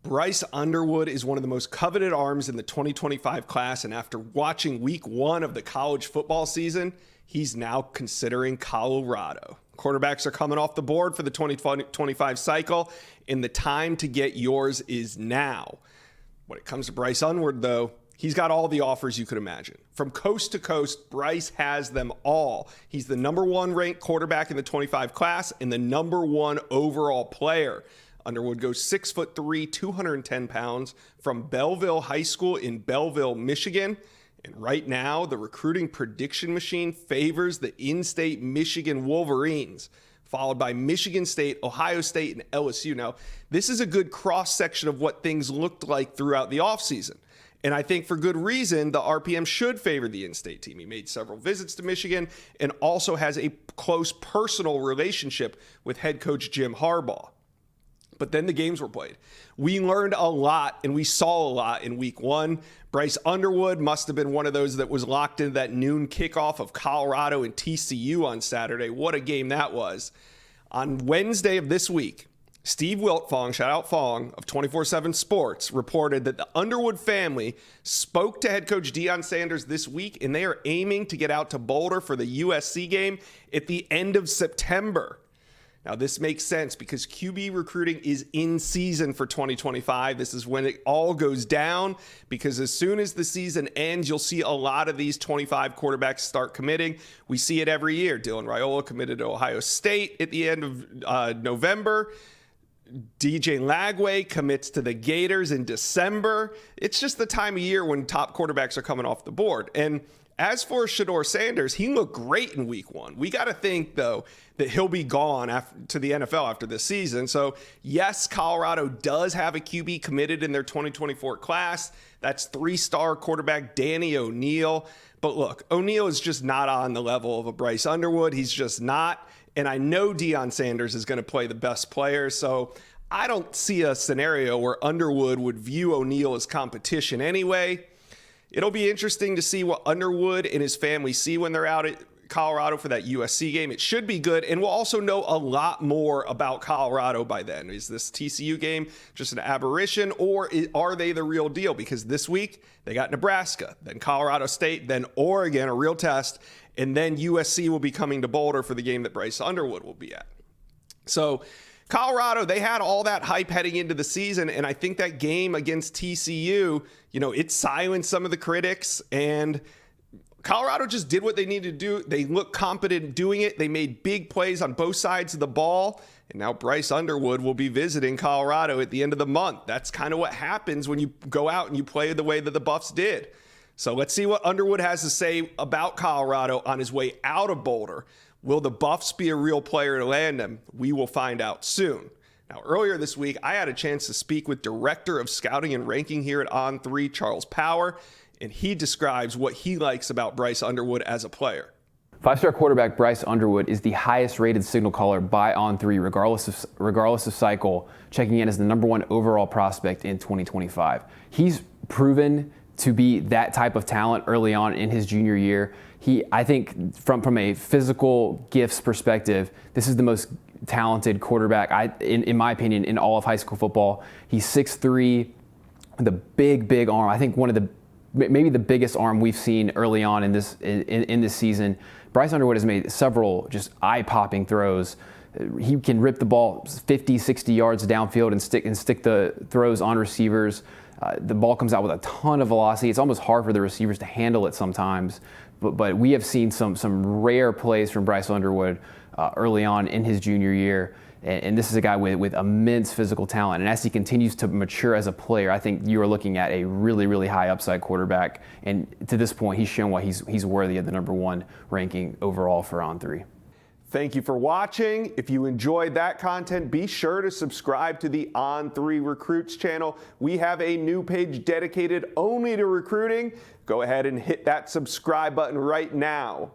Bryce Underwood is one of the most coveted arms in the 2025 class, and after watching week one of the college football season, he's now considering Colorado. Quarterbacks are coming off the board for the 2025 cycle, and the time to get yours is now. When it comes to Bryce Underwood, though, he's got all the offers you could imagine. From coast to coast, Bryce has them all. He's the number one ranked quarterback in the 25 class and the number one overall player. Underwood goes 6'3", 210 pounds from Belleville High School in Belleville, Michigan. And right now, the recruiting prediction machine favors the in-state Michigan Wolverines, followed by Michigan State, Ohio State, and LSU. Now, this is a good cross-section of what things looked like throughout the offseason. And I think for good reason, the RPM should favor the in-state team. He made several visits to Michigan and also has a close personal relationship with head coach Jim Harbaugh. But then the games were played. We learned a lot and we saw a lot in week one. Bryce Underwood must have been one of those that was locked into that noon kickoff of Colorado and TCU on Saturday. What a game that was. On Wednesday of this week, Steve Wiltfong, shout out Fong, of 24/7 Sports, reported that the Underwood family spoke to head coach Deion Sanders this week, and they are aiming to get out to Boulder for the USC game at the end of September. Now, this makes sense because QB recruiting is in season for 2025. This is when it all goes down because as soon as the season ends, you'll see a lot of these 25 quarterbacks start committing. We see it every year. Dylan Raiola committed to Ohio State at the end of November. DJ Lagway commits to the Gators in December. It's just the time of year when top quarterbacks are coming off the board. And as for Shedeur Sanders, he looked great in week one. We got to think, though, that he'll be gone to the NFL after this season. So, yes, Colorado does have a QB committed in their 2024 class. That's three-star quarterback Danny O'Neal. But look, O'Neal is just not on the level of a Bryce Underwood. He's just not. And I know Deion Sanders is going to play the best player. So I don't see a scenario where Underwood would view O'Neal as competition anyway. It'll be interesting to see what Underwood and his family see when they're out at Colorado for that USC game. It should be good, and we'll also know a lot more about Colorado by then. Is this TCU game just an aberration, or are they the real deal? Because this week, they got Nebraska, then Colorado State, then Oregon, a real test, and then USC will be coming to Boulder for the game that Bryce Underwood will be at. So Colorado, they had all that hype heading into the season, and I think that game against TCU, it silenced some of the critics, and Colorado just did what they needed to do. They looked competent doing it. They made big plays on both sides of the ball, and now Bryce Underwood will be visiting Colorado at the end of the month. That's kind of what happens when you go out and you play the way that the Buffs did. So let's see what Underwood has to say about Colorado on his way out of Boulder. Will the Buffs be a real player to land them? We will find out soon. Now, earlier this week, I had a chance to speak with Director of Scouting and Ranking here at On3, Charles Power, and he describes what he likes about Bryce Underwood as a player. Five-star quarterback Bryce Underwood is the highest-rated signal caller by On3, regardless of cycle, checking in as the number one overall prospect in 2025. He's proven to be that type of talent early on in his junior year. I think from a physical gifts perspective, this is the most talented quarterback, in my opinion, in all of high school football. He's 6'3", the big arm. I think maybe the biggest arm we've seen early on in this season. Bryce Underwood has made several just eye-popping throws. He can rip the ball 50, 60 yards downfield and stick the throws on receivers. The ball comes out with a ton of velocity. It's almost hard for the receivers to handle it sometimes. But we have seen some rare plays from Bryce Underwood early on in his junior year. And this is a guy with immense physical talent. And as he continues to mature as a player, I think you are looking at a really, really high upside quarterback. And to this point, he's shown why he's worthy of the number one ranking overall for On3. Thank you for watching. If you enjoyed that content, be sure to subscribe to the On3 Recruits channel. We have a new page dedicated only to recruiting. Go ahead and hit that subscribe button right now.